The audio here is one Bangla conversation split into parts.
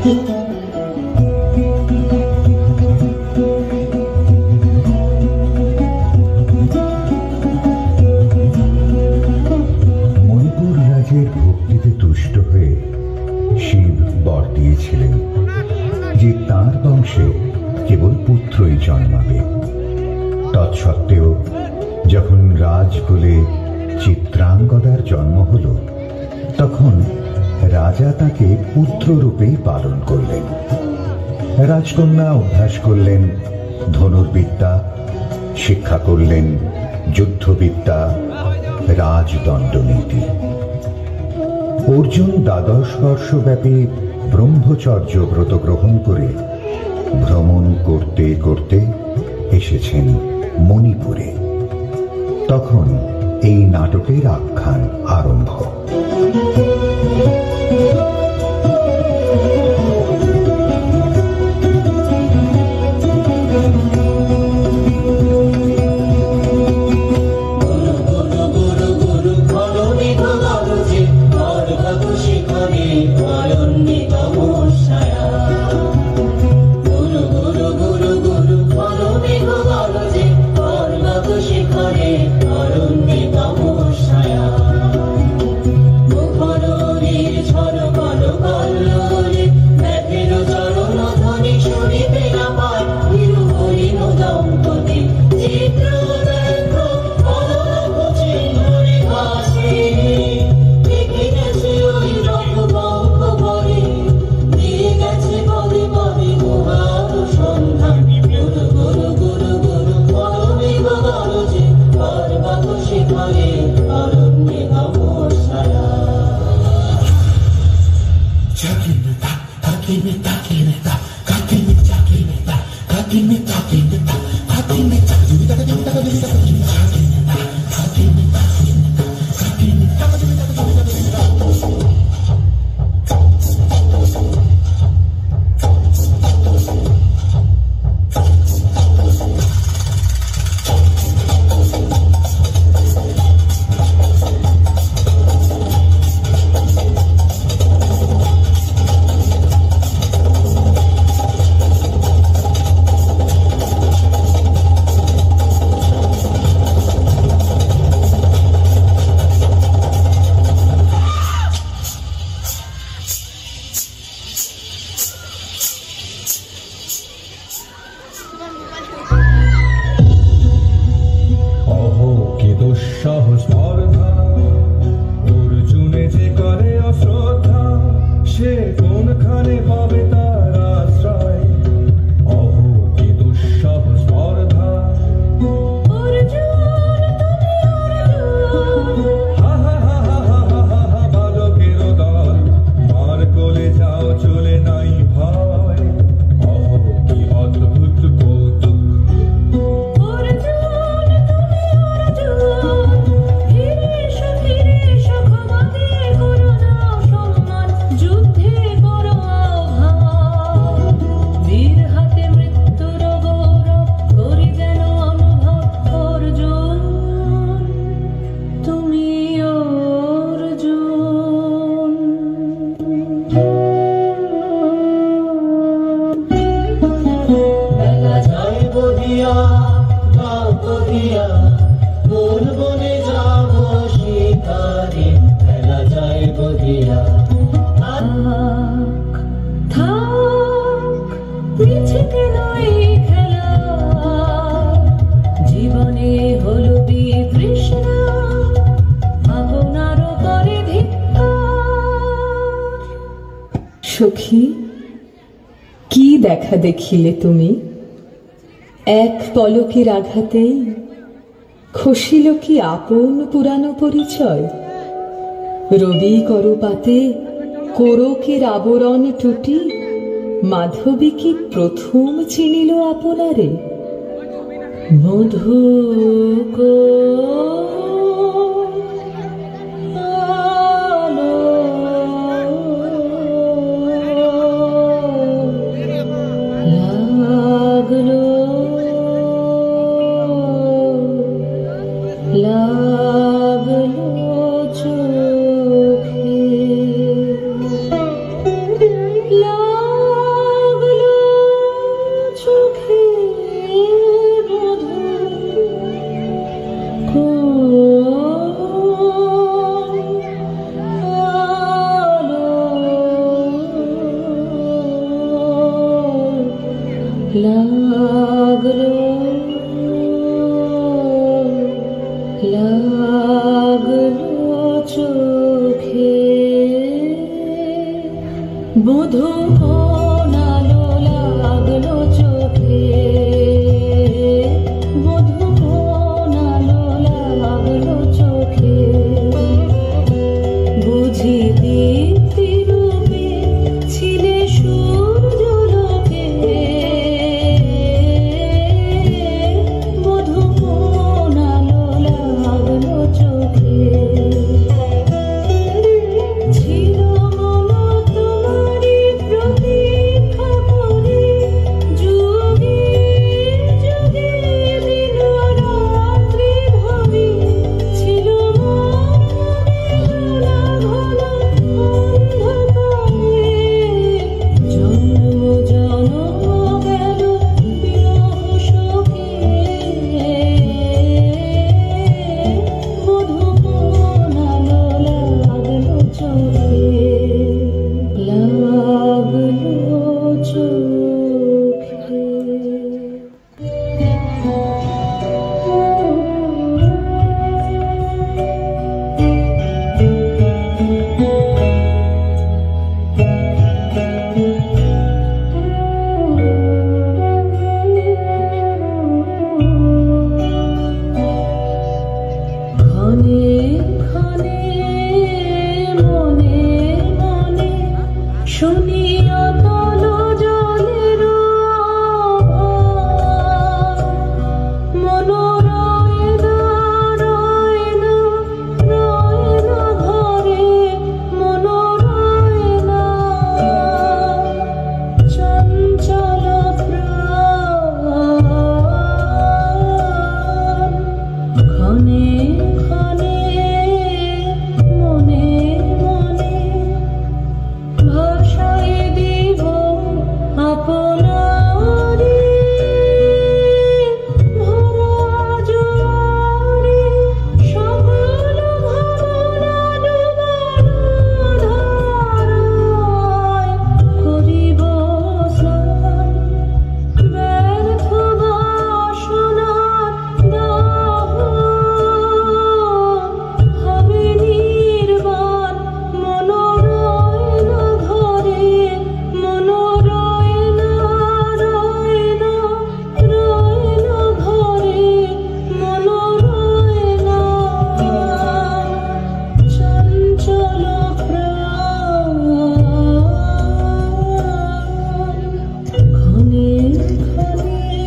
মণিপুর রাজের ভক্তিতে তুষ্ট হয়ে শিব বর দিয়েছিলেন যে তাঁর বংশে কেবল পুত্রই জন্মাবে। তৎসত্ত্বেও যখন রাজকুলে চিত্রাঙ্গদার জন্ম হল, তখন রাজা তাকে পুত্ররূপেই পালন করলেন। রাজকন্যা অভ্যাস করলেন ধনুর্বিদ্যা, শিক্ষা করলেন যুদ্ধবিদ্যা, রাজদণ্ডনীতি। অর্জুন 12 বর্ষব্যাপী ব্রহ্মচর্য ব্রত গ্রহণ করে ভ্রমণ করতে করতে এসেছেন মণিপুরে। তখন এই নাটকের আখ্যান আরম্ভ। সখী, কি দেখা দেখিলে তুমি? এক পলকের আঘাতেই খসিল কি আপন পুরানো পরিচয়? রবি করপাতে কোরকের আবরণ টুটি মাধবী কি প্রথম চিনিল আপনারে? মধু লাগলো লাগলো লাগলো চোখে বধূ কোনালো লাগলো চোখে বধূ কোনালো লাগলো চোখে বুঝি দীপ্তি রূপে ছিলে সূর্যলোকে বধূ কোনালো লাগলো চোখে ছিল মন তোমারি প্রতীক্ষা করে যুগে যুগে দিন রাত্রি ভাবি ছিল ঘোলা ঘোলা অন্ধকারে জন্ম জন্ম গেল বিরহ শোকে বধূ কোনালো লাগলো চোখে লাগলো চোখে ক্ষণে ক্ষণে মনে মনে শুনি অতল জলের মনোরয় রয় না ঘরে মনোরয় না চঞ্চল প্রাণ ক্ষণে ক্ষণে মনে মনে ভাষায় দিব আপনারে ভরা জোয়ারে সকল ভাবনা ডুবানো ধারায় করিব স্নান ব্যর্থ বাসনার দাহ হবে নির্বাণ মনোরয় না ঘরে মনোরয় না রয় না ঘরে মনোরয় না চঞ্চল প্রাণ ক্ষণে ক্ষণে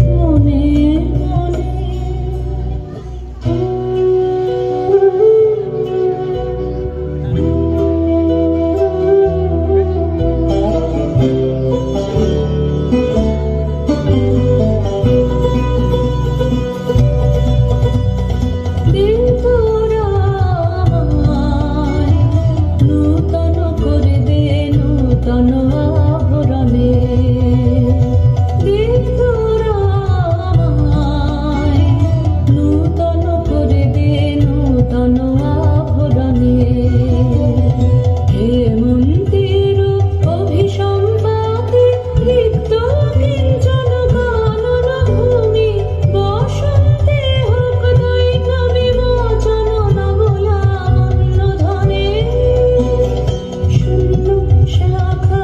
মনে মনে দিন তোরা আমায় নূতন করে দে নূতন আভরণে দিন তোরা আমায় নূতন করে দে নূতন আভরণে হেমন্তের অভিসম্পাতে রিক্ত কিঞ্চন কানন ভূমি বসন্তে হোক দৈন্য বিমোচন নবলাবণ্য ধনে শূন্য শাখা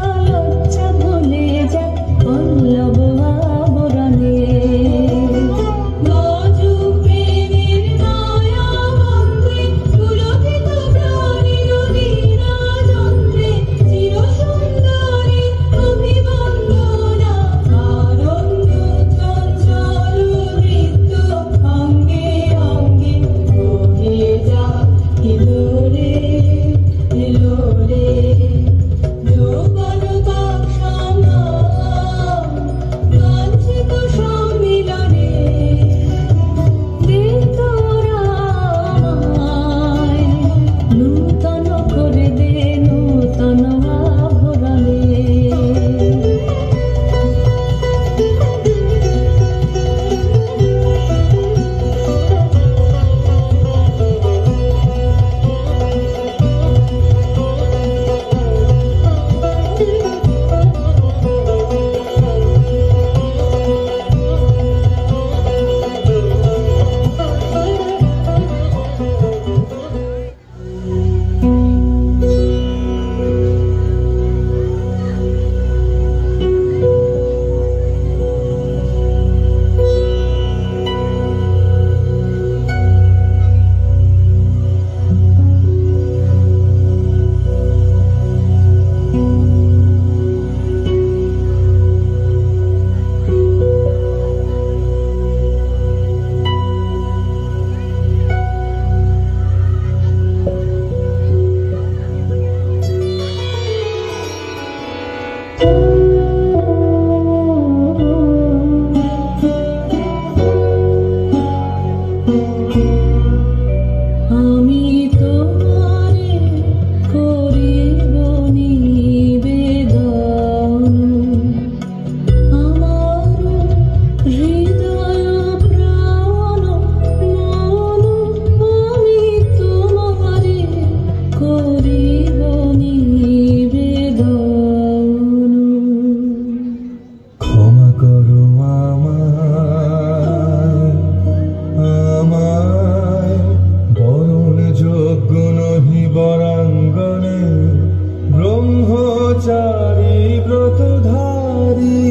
নারী ব্রতধারী।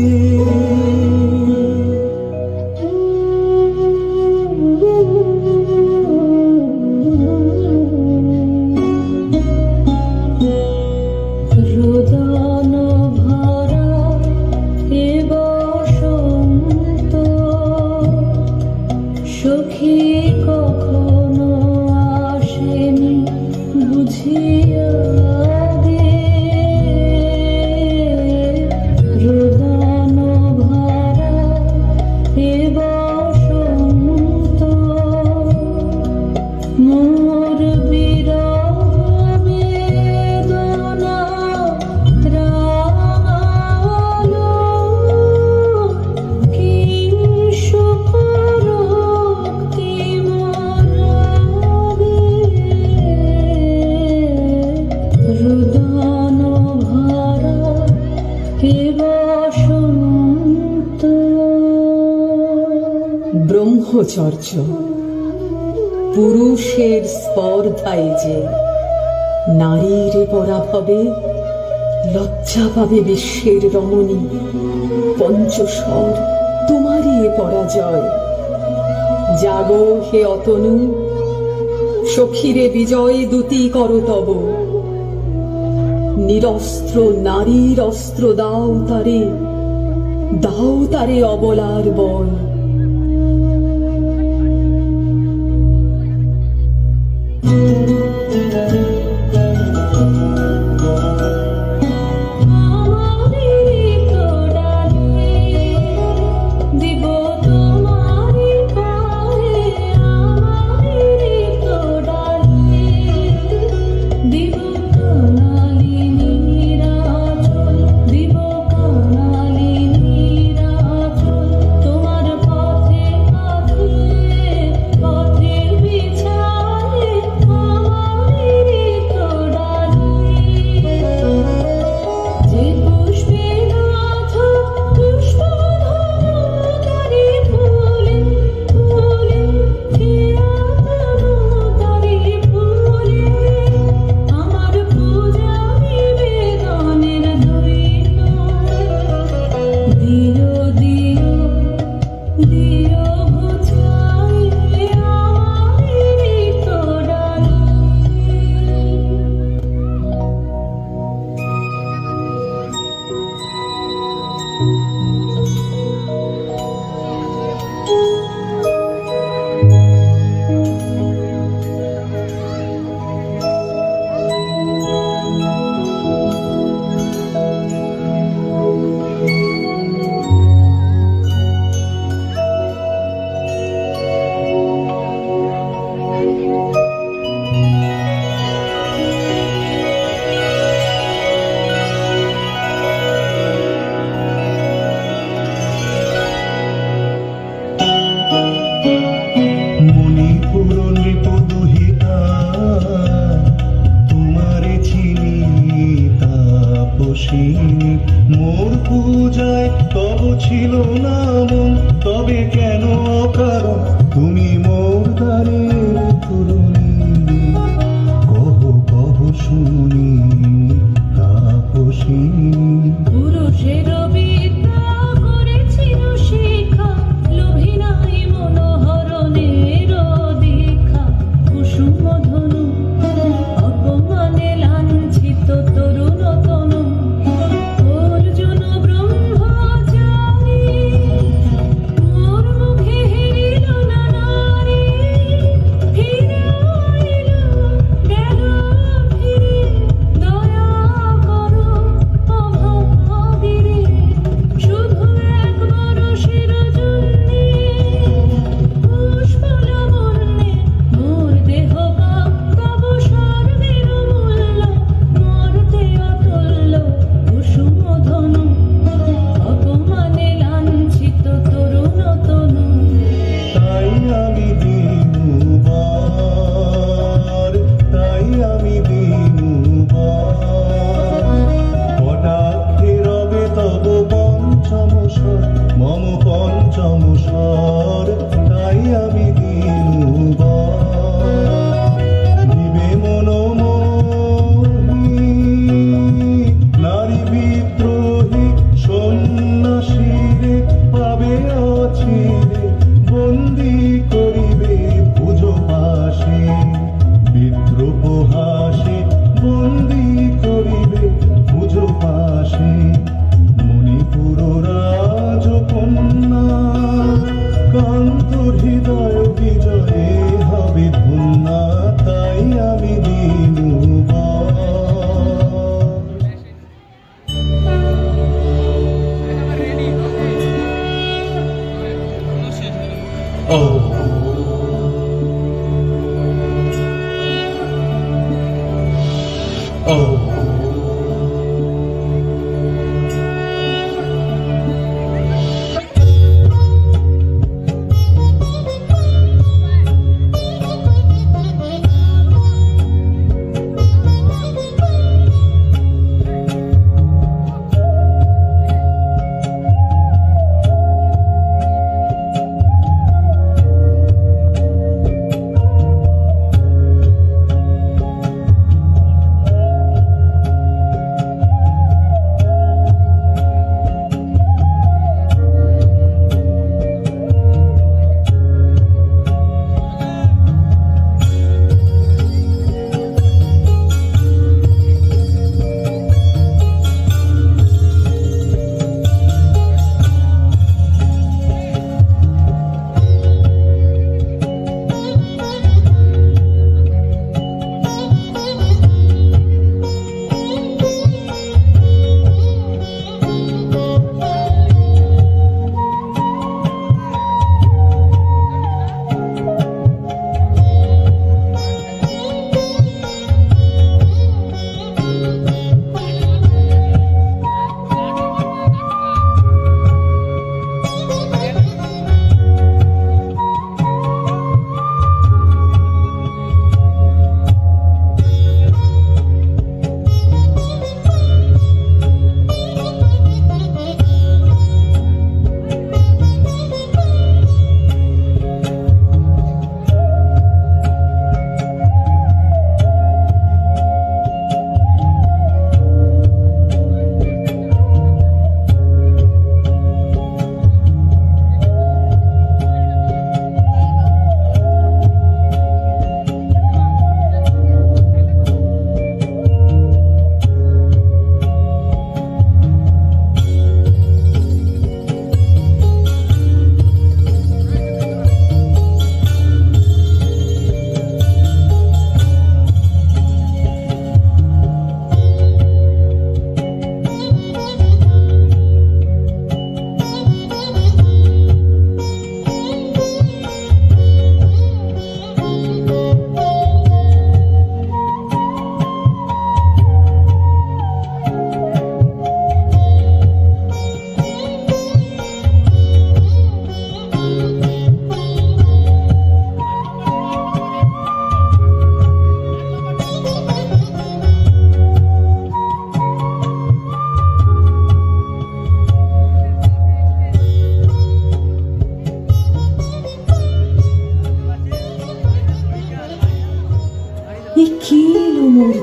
রোদন ভরা এ বসন্ত, সখী কখনো আসেনি বুঝিয়া গে। রোদন ভরা এ বসন্ত, মোর বিরহ বেদনা রাঙালো, কি সুখ রক্তি মোর রাগে। রোদন ভরা এ বসন্ত। ব্রহ্মচর্য পুরুষের স্পর্ধায় যে নারীর পরাভবে লজ্জা পাবে বিশ্বের রমণী। পঞ্চস্বর তোমারই এ পরাজয়। জাগো হে অতনু, সখীরে বিজয় দূতি কর তব। নিরস্ত্র নারীর অস্ত্র দাও তারে, দাও তারে অবলার বল। মোর পূজায় তব ছিল না মন, তবে কেন অকারণ তুমি মোর দ্বারের তরুণী। কহ কহ শুনি তাপসিনী। পুরুষের বিদ্যা করেছিল শিক্ষা, লোভী নাই মনোহরণের দীক্ষা। কুসুম ধনু অপমানে লাঞ্ছিত তরুণ তনু, অর্জুন ব্রহ্মচারী। মোর মুখে হেরিল না নারী, ফিরে আইল গেল ফিরে। দয়া করো অভাগীরে।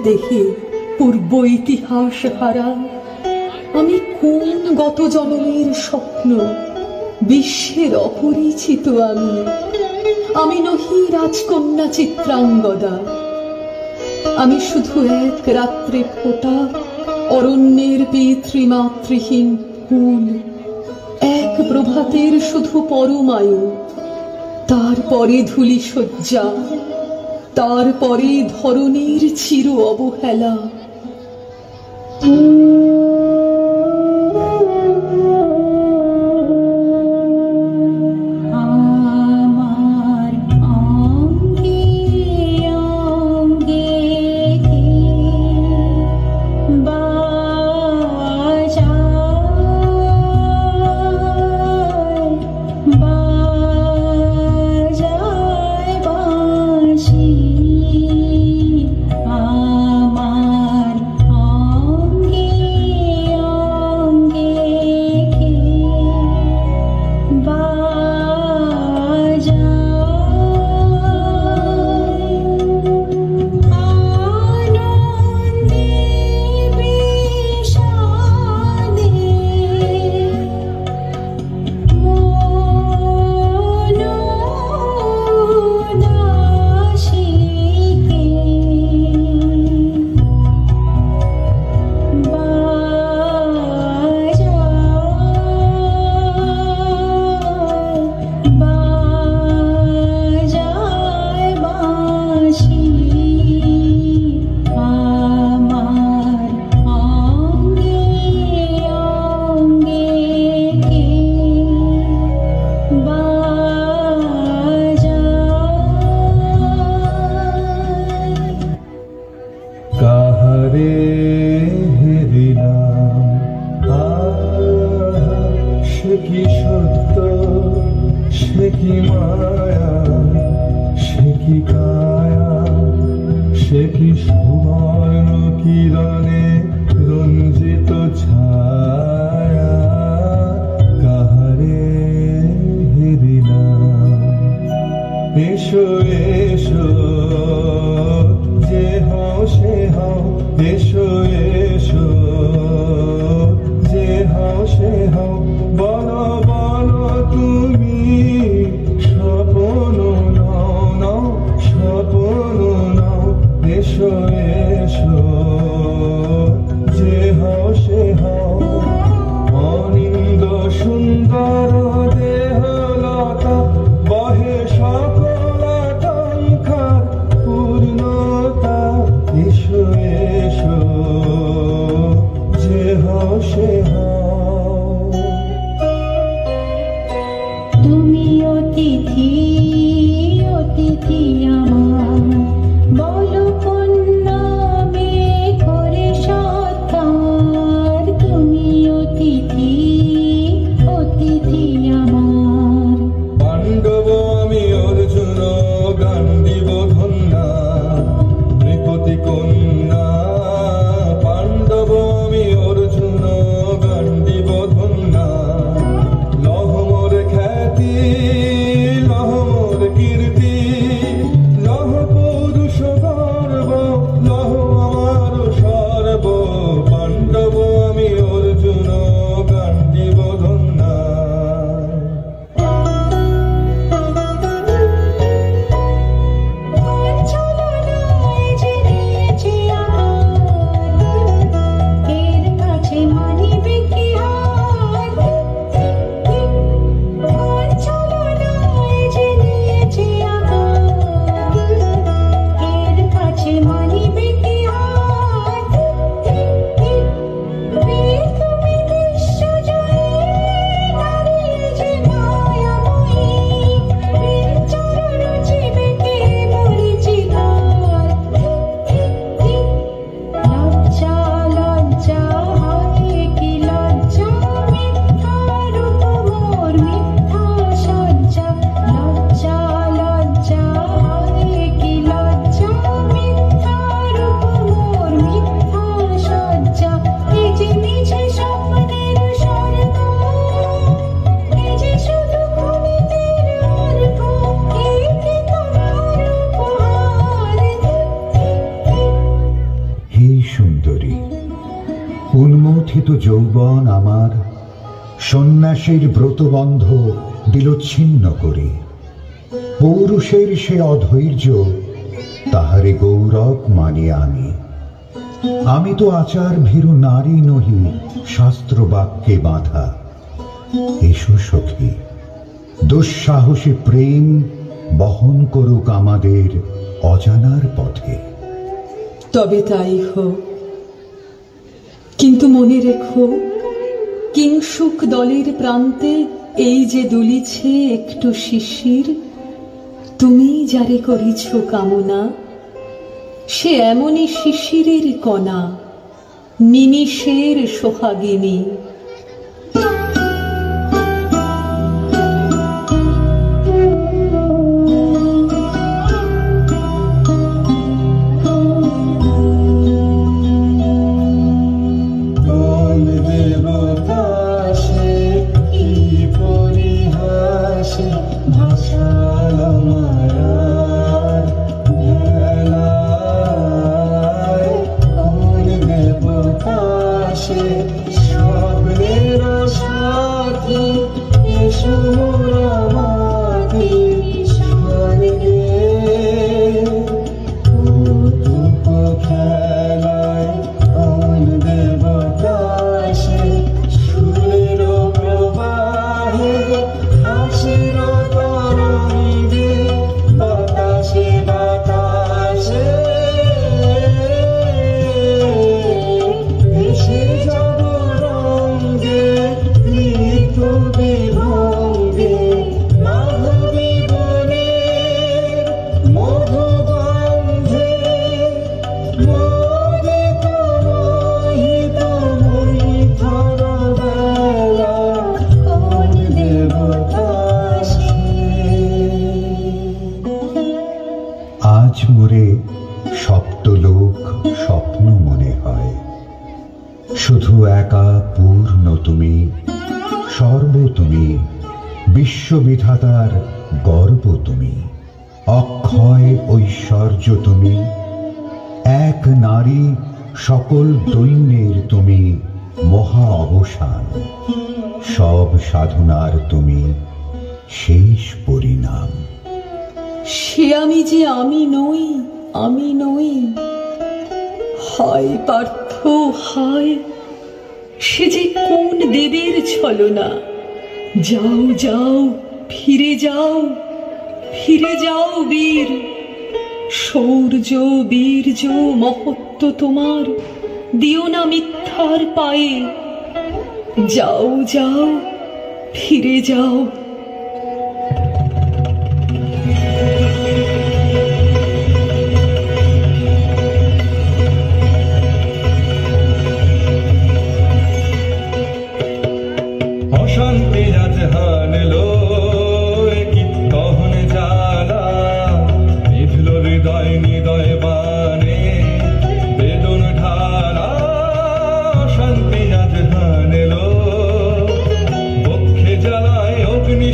দেহে পূর্ব ইতিহাস হারা। আমি কোন গত জন্মের স্বপ্ন, বিশ্বের অপরিচিত আমি নহি রাজকন্যা চিত্রাঙ্গদা। আমি শুধু এক রাত্রে ফোটা অরণ্যের পিতৃমাতৃহীন ফুল, এক প্রভাতের শুধু পরমায়ু, তারপরে ধূলি শয্যা, তারপরে ধরণীর চির অবহেলা। কাহারে হেরিলাম, সে কি সত্য, সে কি মায়া, সে কি কায়া, সে কি সুবর্ণ কিরণে রঞ্জিত ছায়া। কাহারে হেরিলাম, এসো এসো যে হও সে হও, এসো এসো যে হও সে হও, বলো বলো তুমি স্বপ্ন নাও নাও, স্বপ্ন নাও, এসো এসো যে হও সে হও। অনিন্দ সুন্দর দেহলতা বহে সকল আকাঙ্ক্ষার পূর্ণতা, এসো এসো যে হও সে হও। তুমি অতিথি অতিথি আমার, বলো কোন নামে করে সৎকার। তুমি অতিথি অতিথি আমার। পাণ্ডব আমি অর্জুন গান্ডীব ধন্যা, নৃপতি কন্যা। পাণ্ডব আমি অর্জুন গান্ডীব যৌবন আমার সন্ন্যাসীর ব্রতবন্ধ দিল ছিন্ন করে। পৌরুষের সে অধৈর্য তাহারে গৌরব মানিয়া আনি। আমি তো আচার ভীরু নারী নহি, শাস্ত্র বাক্যে বাঁধা। এসো সখী, দুঃসাহসী প্রেম বহন করুক আমাদের অজানার পথে। তবে তাই হোক, কিন্তু মনে রেখো, কিংসুক দলের প্রান্তে এই যে দুলিছে একটু শিশির, তুমি যারে করিছ কামনা, সে এমনই শিশিরের কণা, নিমিষের সোহাগিনী। আজ মোরে সপ্তলোক স্বপ্ন মনে হয়, শুধু একা পূর্ণ তুমি, সর্ব তুমি, বিশ্ববিধাতার গর্ব তুমি, অক্ষয় ঐশ্বর্য তুমি, এক নারী সকল দৈন্যের তুমি মহা অবসান, সব সাধনার তুমি শেষ পরিণাম। সে আমি যে আমি নই, আমি নই, হায় পার্থ হায়, সে যে কোন দেবের ছলনা। যাও যাও, ফিরে যাও, ফিরে যাও বীর, শৌর্য বীর্য মহত্ব তোমার দিও না মিথ্যার পায়ে। যাও যাও, ফিরে যাও। অশান্তি আজ হানলো কি কহন জ্বালা, বিধল হৃদয় নিদয় বানে বেদন ঢালা। অশান্তি আজ হানলো বক্ষে জ্বালায় অগ্নি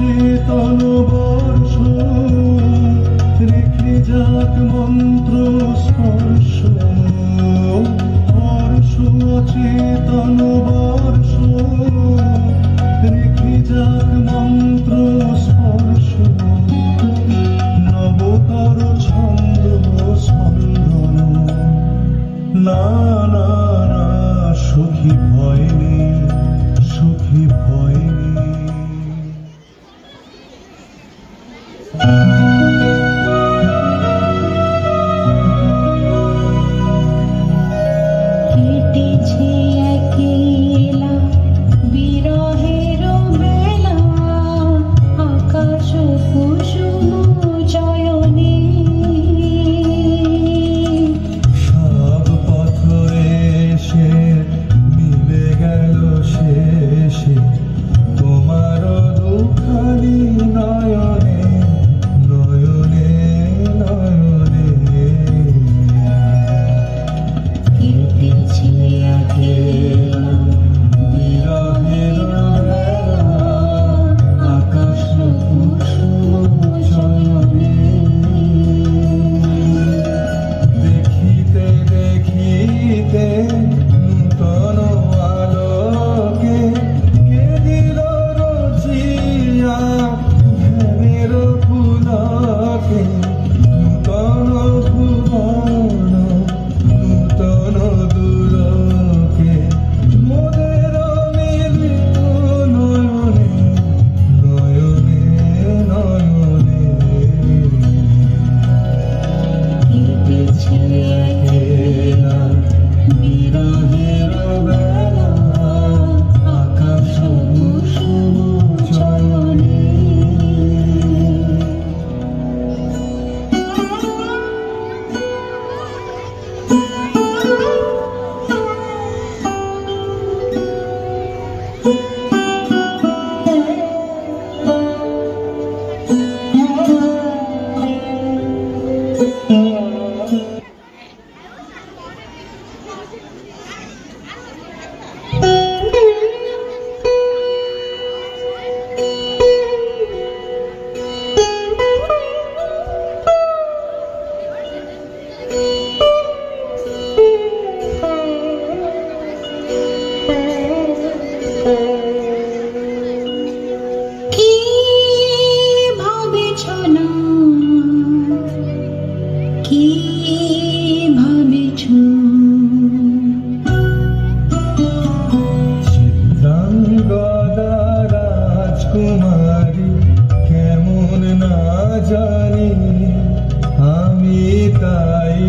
অচেতন বর্ষ রেখে যাক মন্ত্র স্পর্শ হর্ষ অচেতন বর্ষ রেখে যাক মন্ত্র স্পর্শ নবতর ছন্দ স্পন্দন না না না সখী ভয় নেই সখী ভয় নেই কেটেছে একলা বিরহের বেলা আকাশ কুসুম চয়নে সব পথ এসে মিলে গেল শেষে তোমার দুখানি নয়নে নয়নে নয়নে কেটেছে একলা বিরহের বেলা আকাশ কুসুম চয়নে দেখিতে দেখিতে নূতন আলোকে কে দিল রচিয়া ধ্যানের পুলকে নূতন ভুবন নূতন দুলকে মোদের মিলিত নয়নে নয়নে নয়নে কেটেছে একলা বিরহের বেলা আকাশ কুসুম চয়নে কি ভাবেছ না কি ভাবেছ চিত্রাঙ্গদা রাজকুমারী কেমন না জানি আমি তাই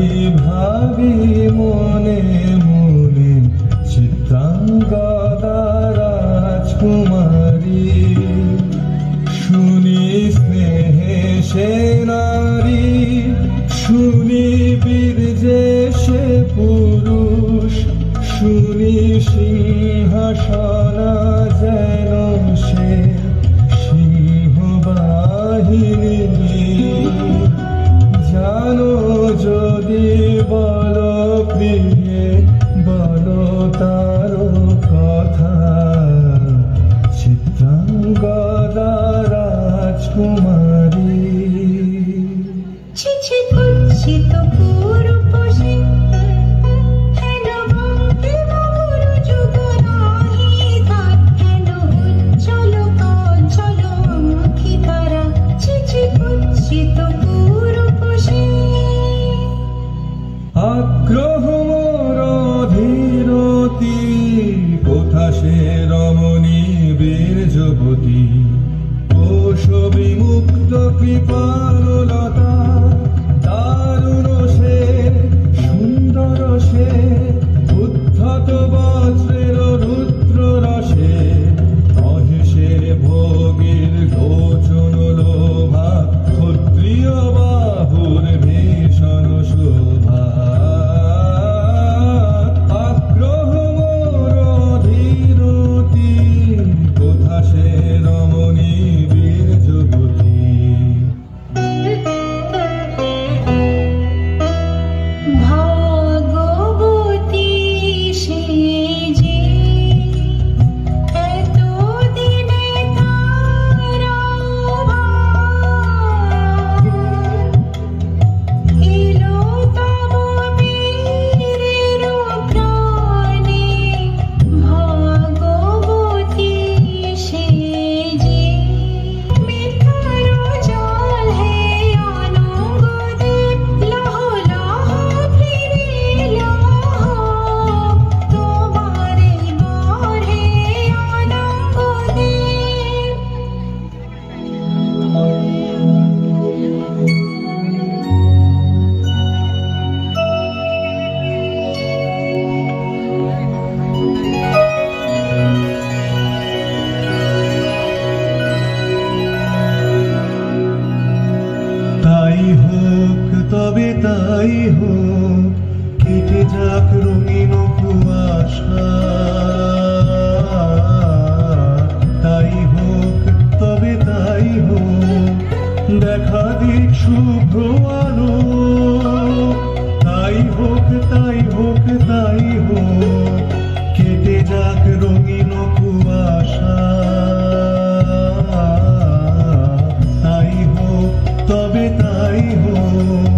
ভাবি মনে মনে চিত্রাঙ্গদা রাজকুমারী শুনি স্নেহে সে নারী শুনি বীর্যে সে পুরুষ শুনি সিংহাসনা যেন সে সিংহবাহিনী জানো যদি বলো প্রিয়ে বলো তার কথা চিত্রাঙ্গদা রাজকুমারী ছিছি কুৎসিত পুরুষে হেন ভক্তি মধুর যুগ নাহি তার হেন উজ্জ্বল কাঞ্চল মুখী তারা ছিছি কুৎসিত পুরুষে আগ্রহ মোর ধীরতি কোথা সে রমণী বীর্যবতী কোশ বিমুক্ত কৃপালতা দারুণ সে সুন্দর সে উদ্ধত বজ্রের রুদ্র রসে নহে সে ভোগীর গোচন লোভা ক্ষত্রিয় বাহুর ভীষণ শোভা আগ্রহ মোর ধীরতি কোথা সে রমণী বীর্যবতী ভাগবতী সে যে তাই হোক, কেটে যাক রঙিন কুয়াশা। তাই হোক, তবে তাই হোক, দেখা দিক শুভ্র আলো। তাই হোক, তাই হোক, তাই হোক, কেটে যাক রঙিন কুয়াশা। তাই হোক, তবে তাই হোক,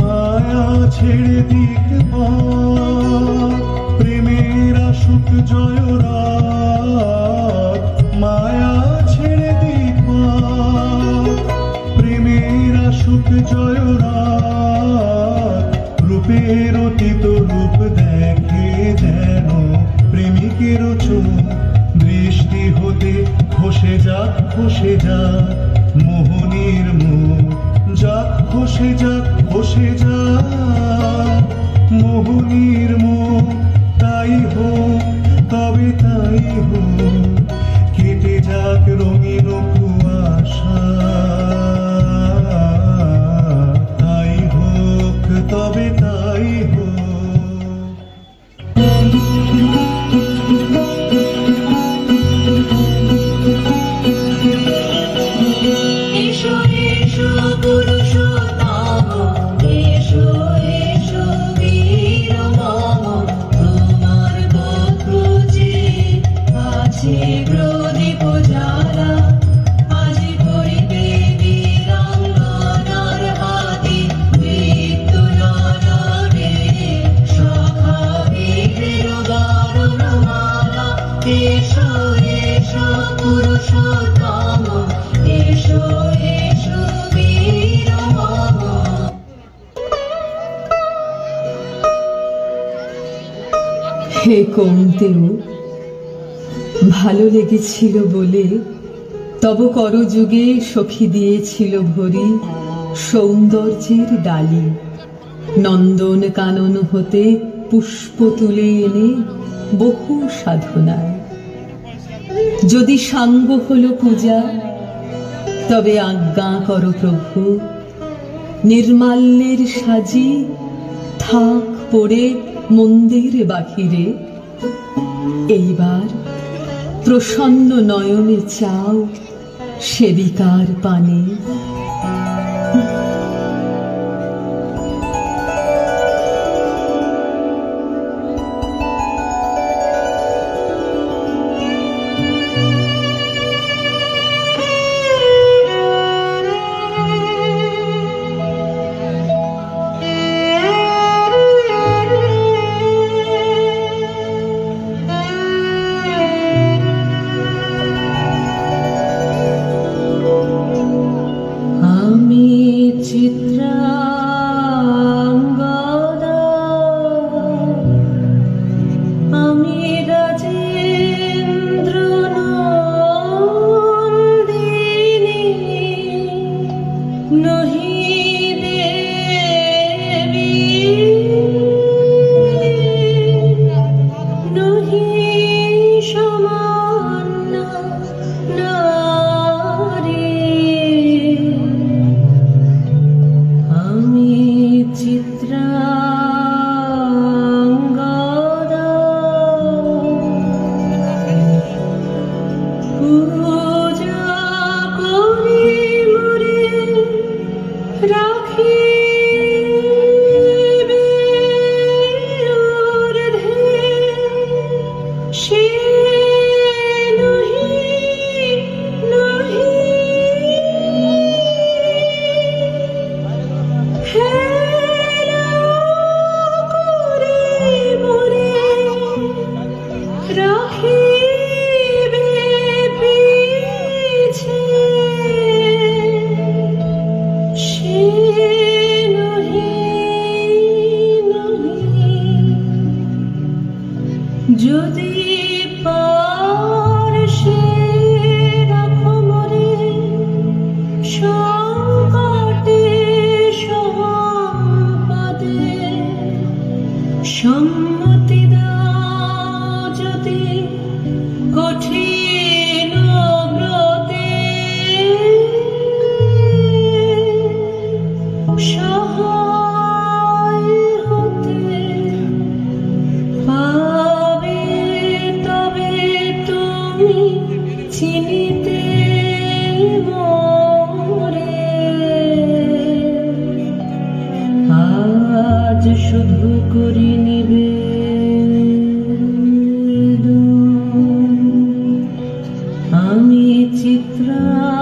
মায়া ছেড়ে দিক পথ, প্রেমের আসুক জয়রাত। মায়া ছেড়ে দিক পথ, প্রেমের আসুক জয়রাত। রূপের অতীত রূপ দেখে যেন প্রেমিকের চোখ, দৃষ্টি হতে খসে যাক, খসে যাক মোহনীর মুখ। যাক খসে যাক, খসে যাক মোহনীর মুখ। তাই হোক, তবে তাই হোক, কেটে যাক রঙিন কুয়াশা। তাই হোক, তবে তাই হোক। এসো এসো পুরুষোত্তম, এসো এসো বীর মম। তোমার পথ যে আছে প্রদীপ জ্বালা, আজি করিবে বীরাঙ্গনার হাতে মৃত্যুলনরে সখা বীরের বরণমালা। এসো এসো পুরুষোত্তম, এসো এসো বীর মম। হে কৌন্তেয়, ভালো লেগেছিল বলে তব করযুগে সখী দিয়েছিল ভরি সৌন্দর্যের ডালি। নন্দন কানন হতে পুষ্প তুলে এনে বহু সাধনায়। যদি সাঙ্গ হলো পূজা, তবে আজ্ঞা করো প্রভু, নির্মাল্যের সাজি থাক পড়ে মন্দির বাহিরে। এইবার প্রসন্ন নয়নে চাও সেবিকার পানে। ত্রাণ